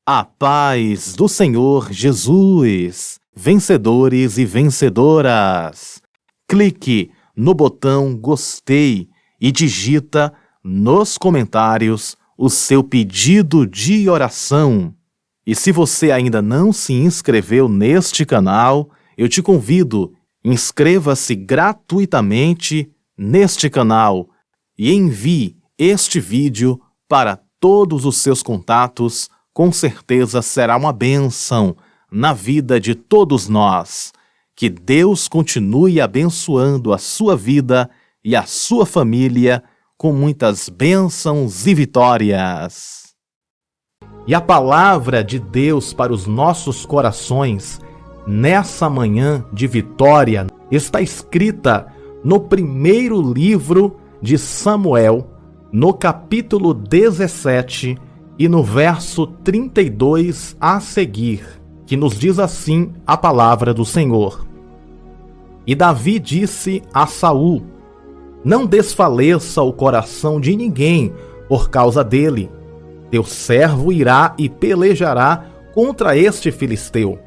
A paz do Senhor Jesus, vencedores e vencedoras. Clique no botão gostei e digita nos comentários o seu pedido de oração. E se você ainda não se inscreveu neste canal, eu te convido, inscreva-se gratuitamente neste canal e envie este vídeo para todos os seus contatos. Com certeza será uma bênção na vida de todos nós. Que Deus continue abençoando a sua vida e a sua família com muitas bênçãos e vitórias. E a palavra de Deus para os nossos corações, nessa manhã de vitória, está escrita no primeiro livro de Samuel, no capítulo 17, e no verso 32 a seguir, que nos diz assim a palavra do Senhor. E Davi disse a Saul: não desfaleça o coração de ninguém por causa dele. Teu servo irá e pelejará contra este filisteu.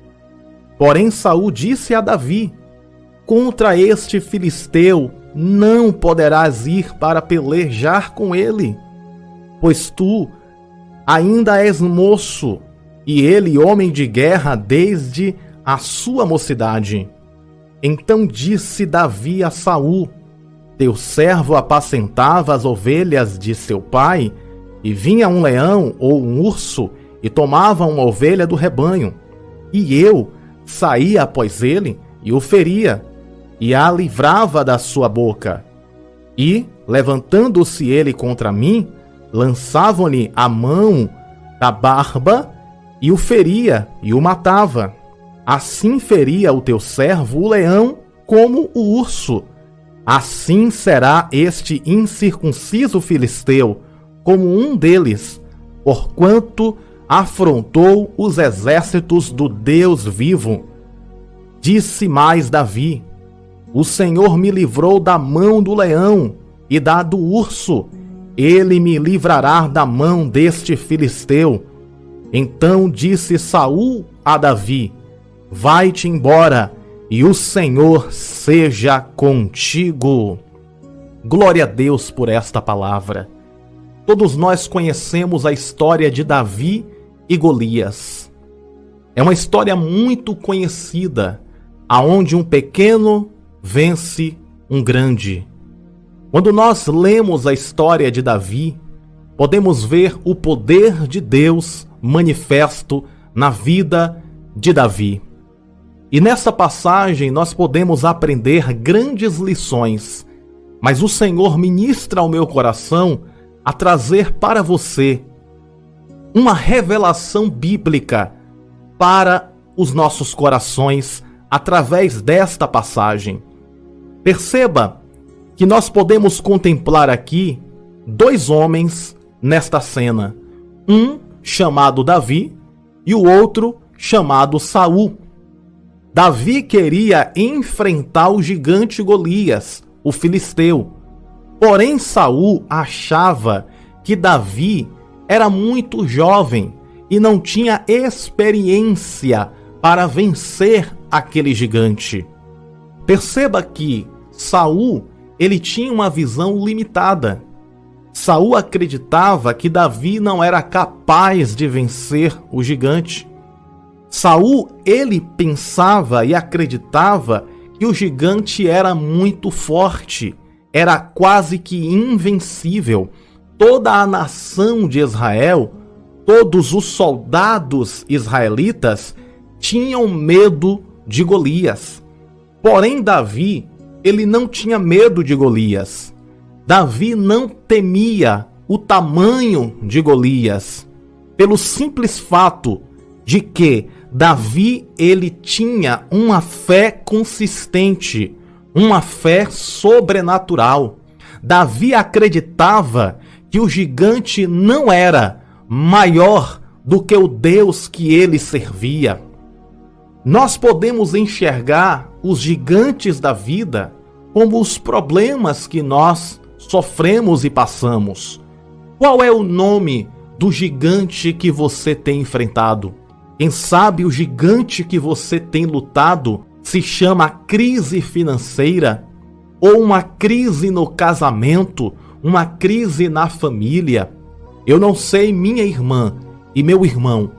Porém Saul disse a Davi: contra este filisteu não poderás ir para pelejar com ele, pois tu ainda és moço, e ele homem de guerra desde a sua mocidade. Então disse Davi a Saul: teu servo apacentava as ovelhas de seu pai, e vinha um leão ou um urso, e tomava uma ovelha do rebanho. E eu saía após ele, e o feria, e a livrava da sua boca. E, levantando-se ele contra mim, lançavam-lhe a mão da barba e o feria e o matava. Assim feria o teu servo o leão como o urso. Assim será este incircunciso filisteu como um deles, porquanto afrontou os exércitos do Deus vivo. Disse mais Davi: o Senhor me livrou da mão do leão e da do urso. Ele me livrará da mão deste filisteu. Então disse Saul a Davi: vai-te embora, e o Senhor seja contigo. Glória a Deus por esta palavra. Todos nós conhecemos a história de Davi e Golias. É uma história muito conhecida, aonde um pequeno vence um grande. Quando nós lemos a história de Davi, podemos ver o poder de Deus manifesto na vida de Davi. E nessa passagem nós podemos aprender grandes lições, mas o Senhor ministra ao meu coração a trazer para você uma revelação bíblica para os nossos corações através desta passagem. Perceba que nós podemos contemplar aqui dois homens nesta cena, um chamado Davi e o outro chamado Saul. Davi queria enfrentar o gigante Golias, o filisteu. Porém Saul achava que Davi era muito jovem e não tinha experiência para vencer aquele gigante. Perceba que Saul, ele tinha uma visão limitada. Saul acreditava que Davi não era capaz de vencer o gigante. Saul, ele pensava e acreditava que o gigante era muito forte, era quase que invencível. Toda a nação de Israel, todos os soldados israelitas tinham medo de Golias. Porém Davi, ele não tinha medo de Golias. Davi não temia o tamanho de Golias, pelo simples fato de que Davi, ele tinha uma fé consistente, uma fé sobrenatural. Davi acreditava que o gigante não era maior do que o Deus que ele servia. Nós podemos enxergar os gigantes da vida como os problemas que nós sofremos e passamos. Qual é o nome do gigante que você tem enfrentado. Quem sabe o gigante que você tem lutado se chama crise financeira, ou uma crise no casamento, uma crise na família. Eu não sei, minha irmã e meu irmão,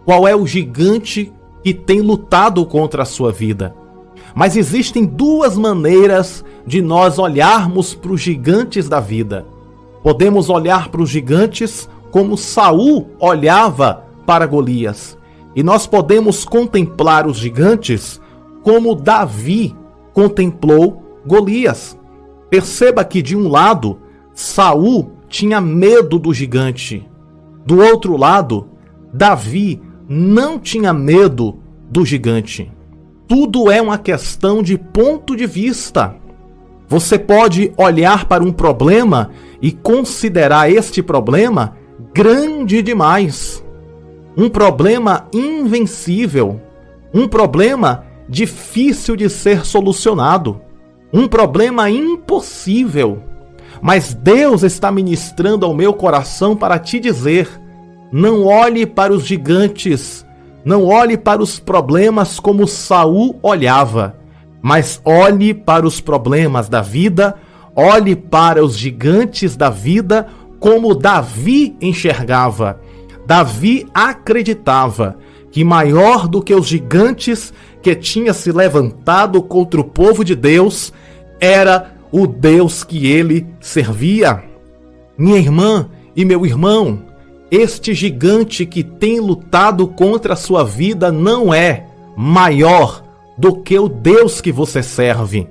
qual é o gigante que tem lutado contra a sua vida. Mas existem duas maneiras de nós olharmos para os gigantes da vida. Podemos olhar para os gigantes como Saul olhava para Golias. E nós podemos contemplar os gigantes como Davi contemplou Golias. Perceba que de um lado, Saul tinha medo do gigante. Do outro lado, Davi não tinha medo do gigante. Tudo é uma questão de ponto de vista. Você pode olhar para um problema e considerar este problema grande demais. Um problema invencível. Um problema difícil de ser solucionado. Um problema impossível. Mas Deus está ministrando ao meu coração para te dizer: não olhe para os gigantes, não olhe para os problemas como Saul olhava, mas olhe para os problemas da vida, olhe para os gigantes da vida como Davi enxergava. Davi acreditava que maior do que os gigantes que tinha se levantado contra o povo de Deus era o Deus que ele servia. Minha irmã e meu irmão, este gigante que tem lutado contra a sua vida não é maior do que o Deus que você serve.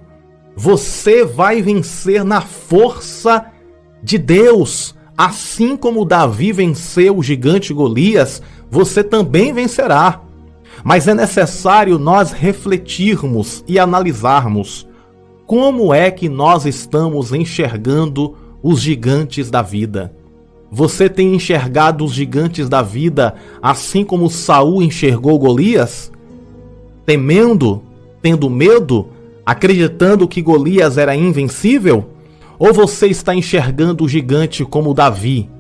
Você vai vencer na força de Deus. Assim como Davi venceu o gigante Golias, você também vencerá. Mas é necessário nós refletirmos e analisarmos como é que nós estamos enxergando os gigantes da vida. Você tem enxergado os gigantes da vida assim como Saul enxergou Golias? Temendo, tendo medo, acreditando que Golias era invencível? Ou você está enxergando o gigante como Davi?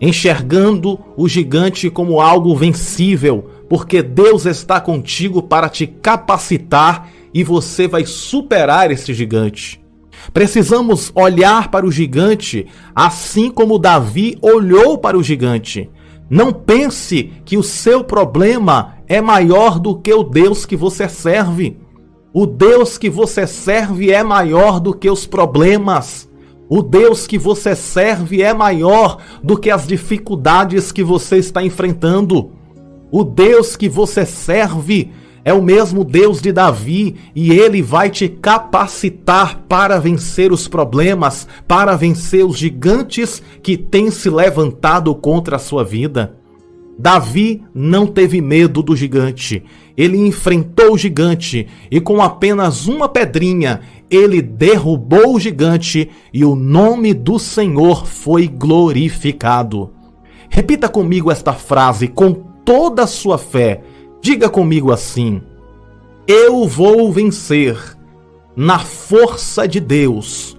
Enxergando o gigante como algo vencível, porque Deus está contigo para te capacitar e você vai superar esse gigante. Precisamos olhar para o gigante assim como Davi olhou para o gigante. Não pense que o seu problema é maior do que o Deus que você serve. O Deus que você serve é maior do que os problemas. O Deus que você serve é maior do que as dificuldades que você está enfrentando. O Deus que você serve é o mesmo Deus de Davi e ele vai te capacitar para vencer os problemas, para vencer os gigantes que têm se levantado contra a sua vida. Davi não teve medo do gigante. Ele enfrentou o gigante e com apenas uma pedrinha ele derrubou o gigante e o nome do Senhor foi glorificado. Repita comigo esta frase com toda a sua fé. Diga comigo assim: eu vou vencer na força de Deus,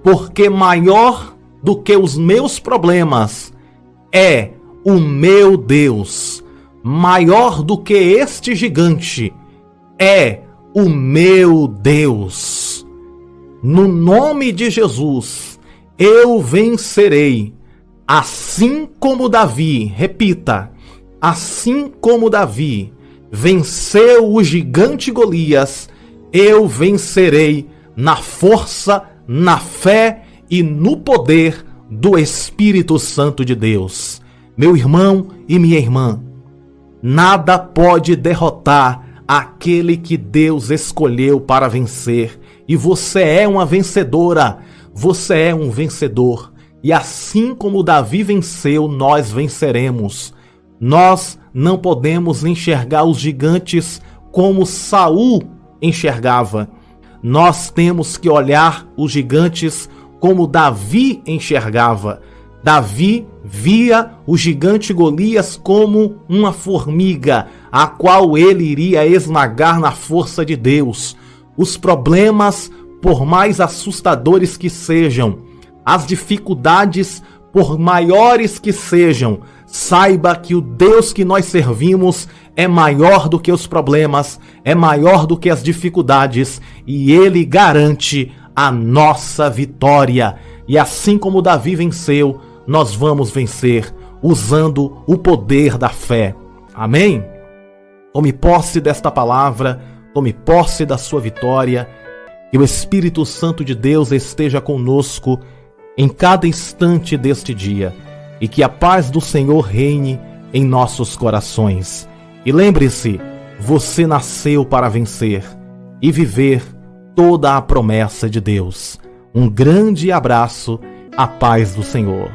porque maior do que os meus problemas é o meu Deus. Maior do que este gigante é o meu Deus. No nome de Jesus, eu vencerei, assim como Davi, repita, assim como Davi venceu o gigante Golias, eu vencerei na força, na fé e no poder do Espírito Santo de Deus. Meu irmão e minha irmã, nada pode derrotar aquele que Deus escolheu para vencer. E você é uma vencedora, você é um vencedor. E assim como Davi venceu, nós venceremos. Nós não podemos enxergar os gigantes como Saul enxergava. Nós temos que olhar os gigantes como Davi enxergava. Davi via o gigante Golias como uma formiga, a qual ele iria esmagar na força de Deus. Os problemas, por mais assustadores que sejam, as dificuldades, por maiores que sejam, Saiba que o Deus que nós servimos é maior do que os problemas, é maior do que as dificuldades, e Ele garante a nossa vitória. E assim como Davi venceu, nós vamos vencer usando o poder da fé. Amém? Tome posse desta palavra, tome posse da sua vitória, que o Espírito Santo de Deus esteja conosco em cada instante deste dia, e que a paz do Senhor reine em nossos corações. E lembre-se, você nasceu para vencer e viver toda a promessa de Deus. Um grande abraço, a paz do Senhor.